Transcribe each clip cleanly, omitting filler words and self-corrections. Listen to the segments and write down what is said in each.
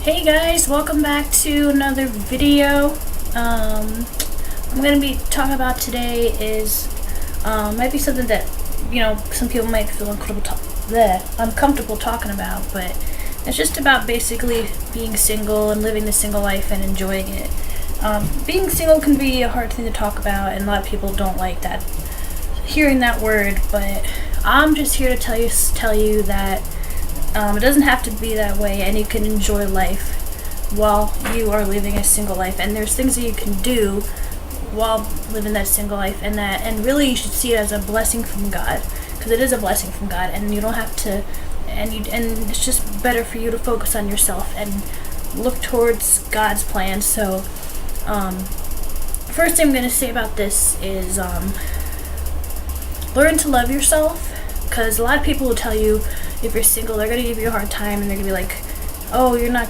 Hey guys, welcome back to another video. I'm going to be talking about today is might be something that some people might feel uncomfortable talking about, but it's just about basically being single and living the single life and enjoying it. Being single can be a hard thing to talk about, and a lot of people don't like that, hearing that word. But I'm just here to tell you that it doesn't have to be that way, and you can enjoy life while you are living a single life. And there's things that you can do while living that single life, and really you should see it as a blessing from God, because it is a blessing from God, and you don't have to. And it's just better for you to focus on yourself and look towards God's plan. So, first thing I'm going to say about this is learn to love yourself, because a lot of people will tell you, if you're single, they're gonna give you a hard time, and they're gonna be like, "Oh, you're not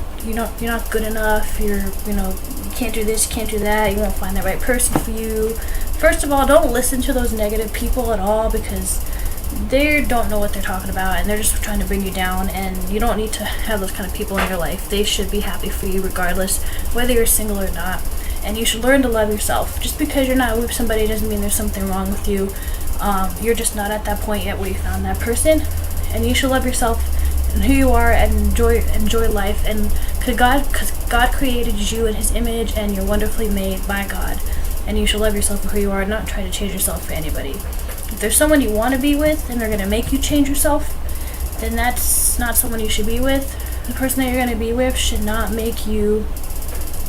good enough. You can't do this, you can't do that. You won't find the right person for you." First of all, don't listen to those negative people at all, because they don't know what they're talking about, and they're just trying to bring you down. And you don't need to have those kind of people in your life. They should be happy for you regardless, whether you're single or not. And you should learn to love yourself. Just because you're not with somebody doesn't mean there's something wrong with you. You're just not at that point yet where you found that person. And you should love yourself and who you are, and enjoy life. And because God created you in His image, and you're wonderfully made by God. And you should love yourself for who you are, and not try to change yourself for anybody. If there's someone you want to be with and they're going to make you change yourself, then that's not someone you should be with. The person that you're going to be with should not make you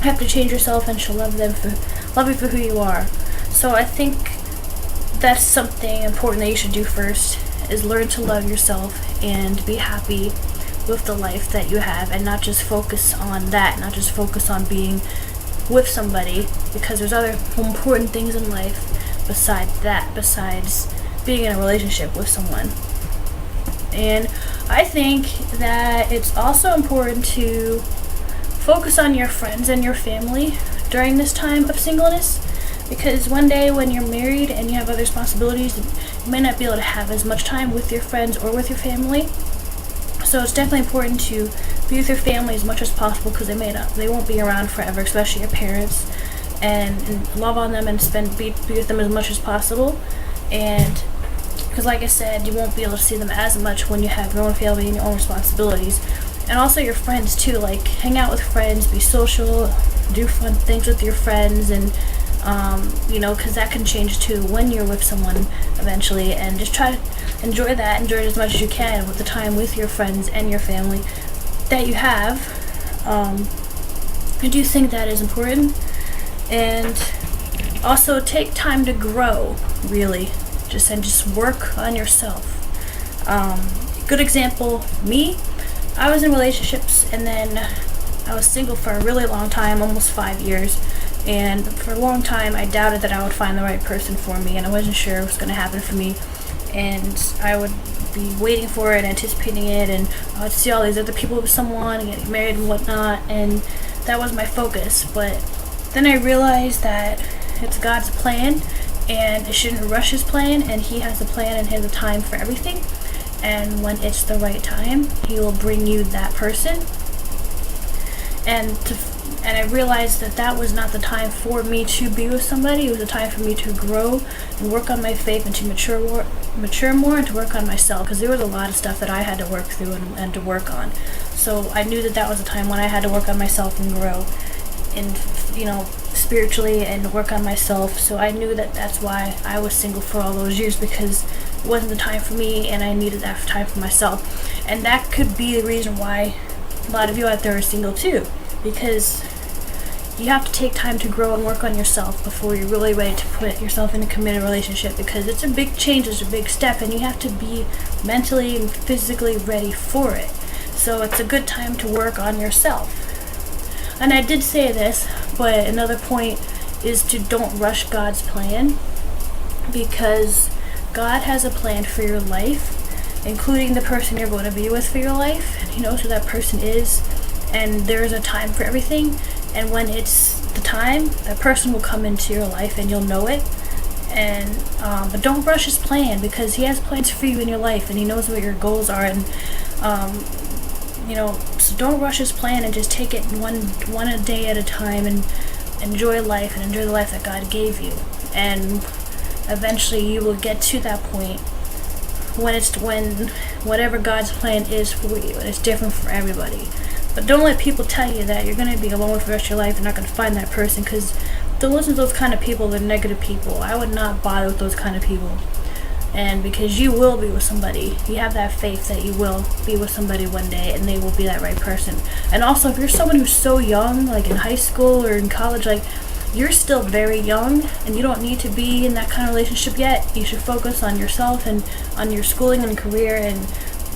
have to change yourself, and should love you for who you are. So I think that's something important that you should do first, is learn to love yourself and be happy with the life that you have, and not just focus on that, not just focus on being with somebody, because there's other important things in life besides being in a relationship with someone. And I think that it's also important to focus on your friends and your family during this time of singleness, because one day when you're married and you have other responsibilities, you may not be able to have as much time with your friends or with your family. So it's definitely important to be with your family as much as possible, because they won't be around forever, especially your parents, and love on them and be with them as much as possible. And because, like I said, you won't be able to see them as much when you have your own family and your own responsibilities. And also your friends too, like hang out with friends, be social, do fun things with your friends, and because that can change too when you're with someone eventually. And just try to enjoy it as much as you can with the time with your friends and your family that you have. I do think that is important. And also take time to grow, really, just work on yourself. Good example, me, I was in relationships, and then I was single for a really long time, almost 5 years. And for a long time, I doubted that I would find the right person for me, and I wasn't sure what was going to happen for me. And I would be waiting for it, anticipating it, and I would see all these other people with someone and get married and whatnot, and that was my focus. But then I realized that it's God's plan, and it shouldn't rush His plan, and He has a plan and He has a time for everything. And when it's the right time, He will bring you that person. And I realized that was not the time for me to be with somebody. It was a time for me to grow and work on my faith, and to mature more, and to work on myself, because there was a lot of stuff that I had to work through and to work on. So I knew that was a time when I had to work on myself and grow, and spiritually, and work on myself. So I knew that that's why I was single for all those years, because it wasn't the time for me, and I needed that time for myself. And that could be the reason why a lot of you out there are single too, because you have to take time to grow and work on yourself before you're really ready to put yourself in a committed relationship, because it's a big change, it's a big step, and you have to be mentally and physically ready for it. So it's a good time to work on yourself. And I did say this, but another point is to don't rush God's plan, because God has a plan for your life, including the person you're going to be with for your life. And He knows who that person is, and there is a time for everything. And when it's the time, that person will come into your life, and you'll know it. And but don't rush His plan, because He has plans for you in your life, and He knows what your goals are. And so don't rush his plan and just take it one a day at a time and enjoy life and enjoy the life that God gave you. And eventually you will get to that point when whatever God's plan is for you, and it's different for everybody. But don't let people tell you that you're going to be alone for the rest of your life and not going to find that person, because don't listen to those kind of people. They're negative people. I would not bother with those kind of people. And because you will be with somebody, you have that faith that you will be with somebody one day and they will be that right person. And also, if you're someone who's so young, like in high school or in college, like, you're still very young and you don't need to be in that kind of relationship yet. You should focus on yourself and on your schooling and career, and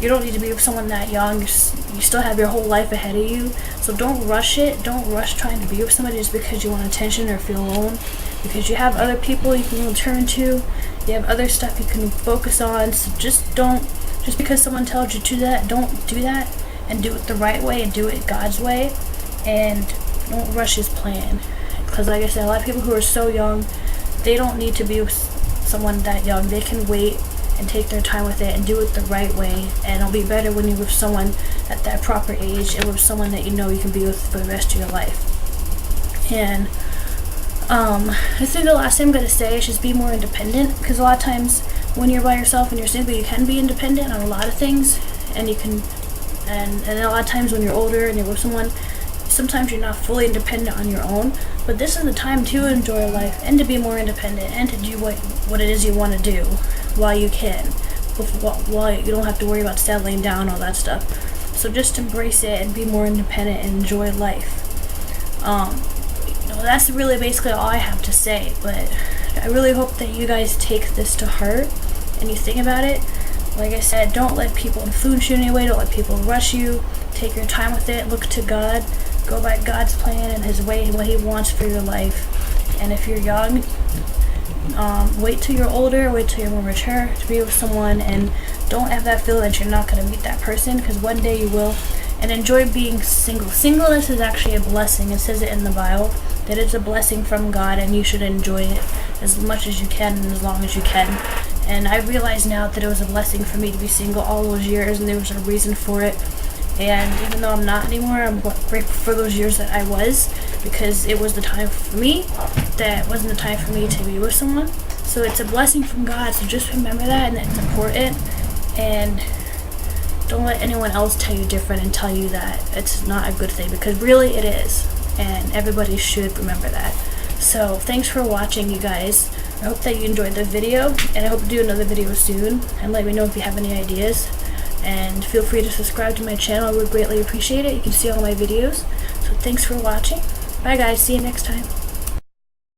you don't need to be with someone that young. You still have your whole life ahead of you. So don't rush it. Don't rush trying to be with somebody just because you want attention or feel alone, because you have other people you can turn to. You have other stuff you can focus on. So just because someone tells you to do that, don't do that, and do it the right way and do it God's way, and don't rush his plan. Because like I said, a lot of people who are so young, they don't need to be with someone that young. They can wait and take their time with it and do it the right way, and it'll be better when you're with someone at that proper age and with someone that you know you can be with for the rest of your life. And I think the last thing I'm going to say is just be more independent, because a lot of times when you're by yourself and you're single, you can be independent on a lot of things, and you can, and a lot of times when you're older and you're with someone, sometimes you're not fully independent on your own. But this is the time to enjoy life and to be more independent and to do what it is you want to do while you can, while you don't have to worry about settling down, all that stuff. So just embrace it and be more independent and enjoy life. That's really basically all I have to say, but I really hope that you guys take this to heart and you think about it. Like I said, don't let people influence you in any way. Don't let people rush you. Take your time with it. Look to God. Go by God's plan and his way and what he wants for your life. And if you're young, wait till you're older, wait till you're more mature to be with someone, and don't have that feeling that you're not going to meet that person, because one day you will. And enjoy being single. Singleness is actually a blessing. It says it in the Bible that it's a blessing from God, and you should enjoy it as much as you can and as long as you can. And I realize now that it was a blessing for me to be single all those years, and there was a reason for it. And even though I'm not anymore, I'm grateful for those years that I was, because it was the time for me that wasn't the time for me to be with someone. So it's a blessing from God, so just remember that, and it's important. And don't let anyone else tell you different and tell you that it's not a good thing, because really it is, and everybody should remember that. So thanks for watching, you guys. I hope that you enjoyed the video, and I hope to do another video soon, and let me know if you have any ideas. And feel free to subscribe to my channel. I would greatly appreciate it. You can see all my videos. So thanks for watching. Bye guys, see you next time.